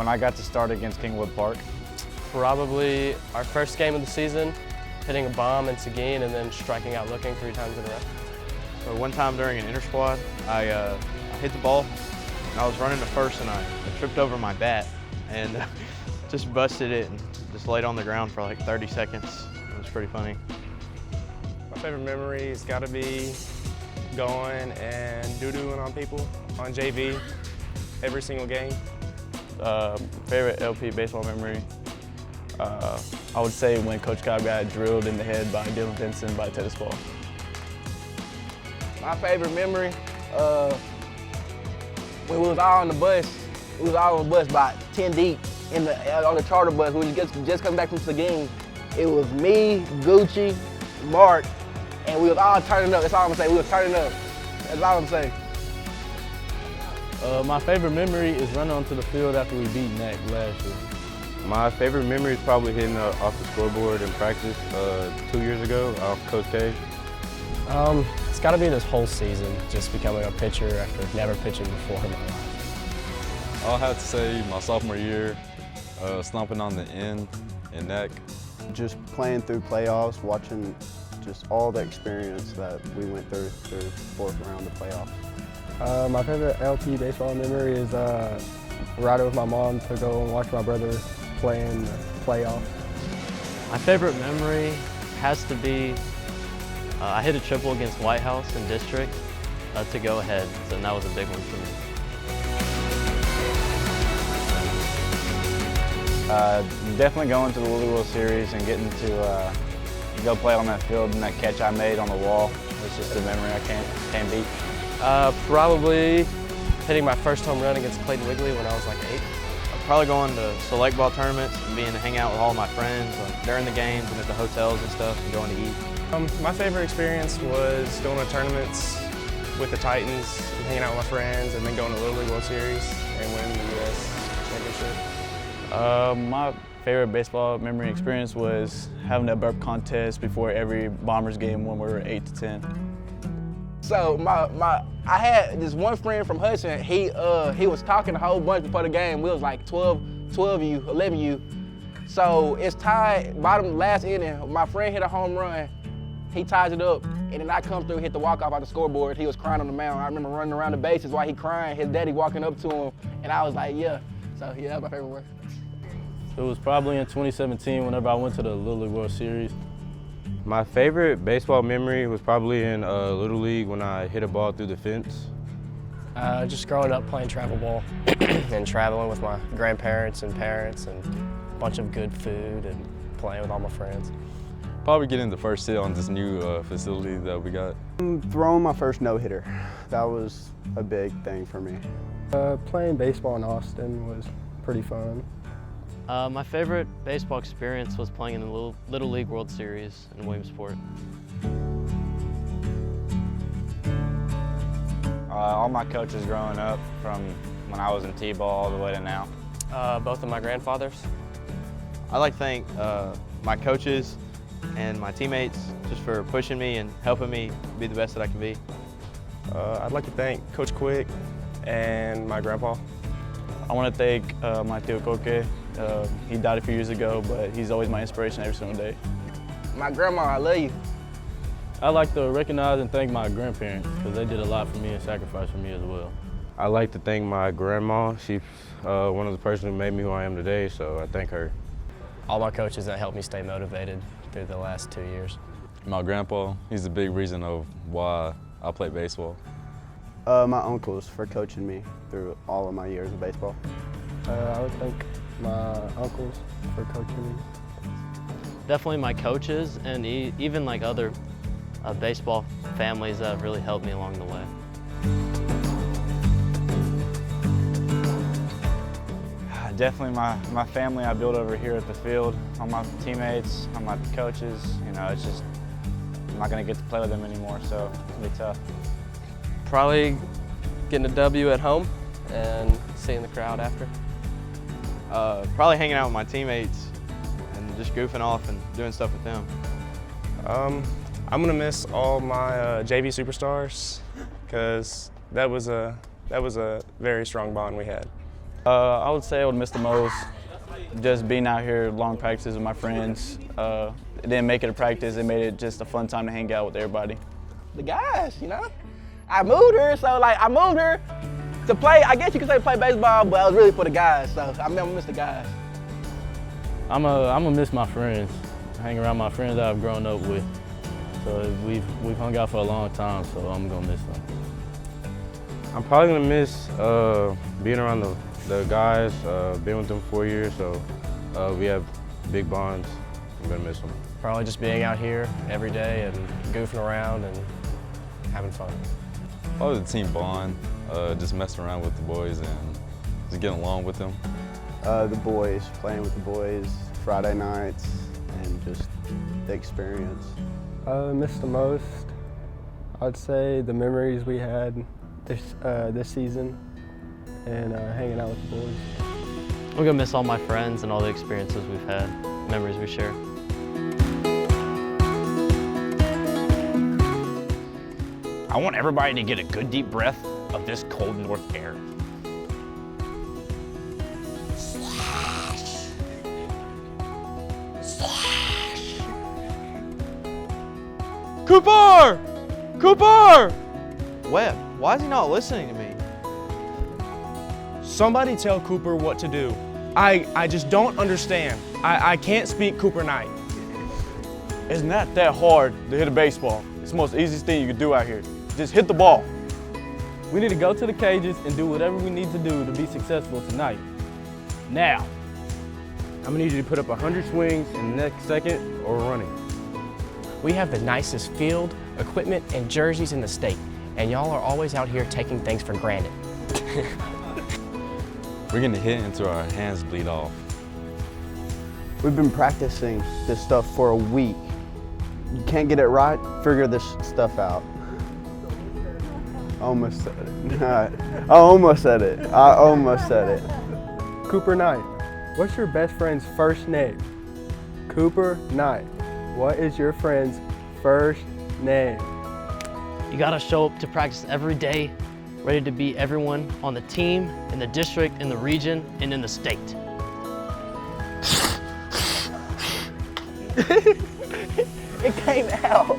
when I got to start against Kingwood Park. Probably our first game of the season, hitting a bomb in Seguin and then striking out looking 3 times in a row. So one time during an inter-squad, I hit the ball and I was running to first and I tripped over my bat and just busted it and just laid on the ground for like 30 seconds. It was pretty funny. My favorite memory has got to be going and doo-dooing on people on JV every single game. Favorite LP baseball memory? I would say when Coach Cobb got drilled in the head by Dylan Vinson by a tennis ball. My favorite memory, when we was all on the bus, we was all on the bus about 10 deep on the charter bus. We was just coming back from Seguin. It was me, Gucci, Mark, and we was all turning up. That's all I'm gonna say. We was turning up. That's all I'm saying. My favorite memory is running onto the field after we beat NAC last year. My favorite memory is probably hitting off the scoreboard in practice 2 years ago off Coach K. It's got to be this whole season, just becoming a pitcher after never pitching before in my life. I'll have to say my sophomore year, stomping on the end in NAC. Just playing through playoffs, watching just all the experience that we went through 4th round of playoffs. My favorite LP baseball memory is riding with my mom to go and watch my brother play in the playoffs. My favorite memory has to be I hit a triple against White House in district to go ahead, so that was a big one for me. Definitely going to the Lily World Series and getting to go play on that field, and that catch I made on the wall was just a memory I can't beat. Probably hitting my first home run against Clayton Wigley when I was like 8. Probably going to select ball tournaments and being to hang out with all my friends like during the games and at the hotels and stuff and going to eat. My favorite experience was going to tournaments with the Titans, and hanging out with my friends, and then going to Little League World Series and winning the U.S. Championship. My favorite baseball memory experience was having a burp contest before every Bombers game when we were 8 to 10. So I had this one friend from Hudson. He was talking a whole bunch before the game. We was like 12 U, 11 U. So it's tied, bottom last inning. My friend hit a home run. He ties it up, and then I come through, hit the walk-off on the scoreboard. He was crying on the mound. I remember running around the bases while he crying. His daddy walking up to him, and I was like, yeah. So yeah, that's my favorite word. It was probably in 2017 whenever I went to the Little League World Series. My favorite baseball memory was probably in Little League when I hit a ball through the fence. Just growing up playing travel ball and traveling with my grandparents and parents and a bunch of good food and playing with all my friends. Probably getting the first hit on this new facility that we got. Throwing my first no-hitter, that was a big thing for me. Playing baseball in Austin was pretty fun. My favorite baseball experience was playing in the Little League World Series in Williamsport. All my coaches growing up, from when I was in T-ball all the way to now. Both of my grandfathers. I'd like to thank my coaches and my teammates just for pushing me and helping me be the best that I can be. I'd like to thank Coach Quick and my grandpa. I want to thank my Tio Koke. He died a few years ago, but he's always my inspiration every single day. My grandma, I love you. I'd like to recognize and thank my grandparents because they did a lot for me and sacrificed for me as well. I'd like to thank my grandma. She's one of the persons who made me who I am today, so I thank her. All my coaches that helped me stay motivated through the last 2 years. My grandpa, he's a big reason of why I play baseball. My uncles for coaching me through all of my years of baseball. I would thank my uncles for coaching me. Definitely my coaches and even like other baseball families that have really helped me along the way. Definitely my family I built over here at the field, all my teammates, all my coaches. You know, it's just, I'm not going to get to play with them anymore, so it's going to be tough. Probably getting a W at home and seeing the crowd after. Probably hanging out with my teammates and just goofing off and doing stuff with them. I'm gonna miss all my JV superstars because that was a very strong bond we had. I would say I would miss the most just being out here, long practices with my friends. It didn't make it a practice, it made it just a fun time to hang out with everybody. The guys, you know? I moved here, so like I moved here to play, I guess you could say play baseball, but I was really for the guys, so I'm gonna miss the guys. I'm gonna miss my friends. Hang around my friends that I've grown up with. So we've hung out for a long time, so I'm gonna miss them. I'm probably gonna miss being around the guys. Been with them 4 years, so we have big bonds. I'm gonna miss them. Probably just being out here every day and goofing around and having fun. Probably the team bond, just messing around with the boys and just getting along with them. The boys, playing with the boys, Friday nights, and just the experience. Miss the most, I'd say the memories we had this season and hanging out with the boys. I'm gonna miss all my friends and all the experiences we've had, memories we share. I want everybody to get a good deep breath of this cold north air. Cooper! Cooper! Webb, why is he not listening to me? Somebody tell Cooper what to do. I just don't understand. I can't speak Cooper Knight. It's not that hard to hit a baseball. It's the most easiest thing you can do out here. Just hit the ball. We need to go to the cages and do whatever we need to do to be successful tonight. Now. I'm gonna need you to put up 100 swings in the next second or running. We have the nicest field, equipment, and jerseys in the state, and y'all are always out here taking things for granted. We're gonna hit until our hands bleed off. We've been practicing this stuff for a week. You can't get it right, figure this stuff out. Almost said it. I almost said it. Cooper Knight, what's your best friend's first name? Cooper Knight, what is your friend's first name? You gotta show up to practice every day, ready to beat everyone on the team, in the district, in the region, and in the state. It came out.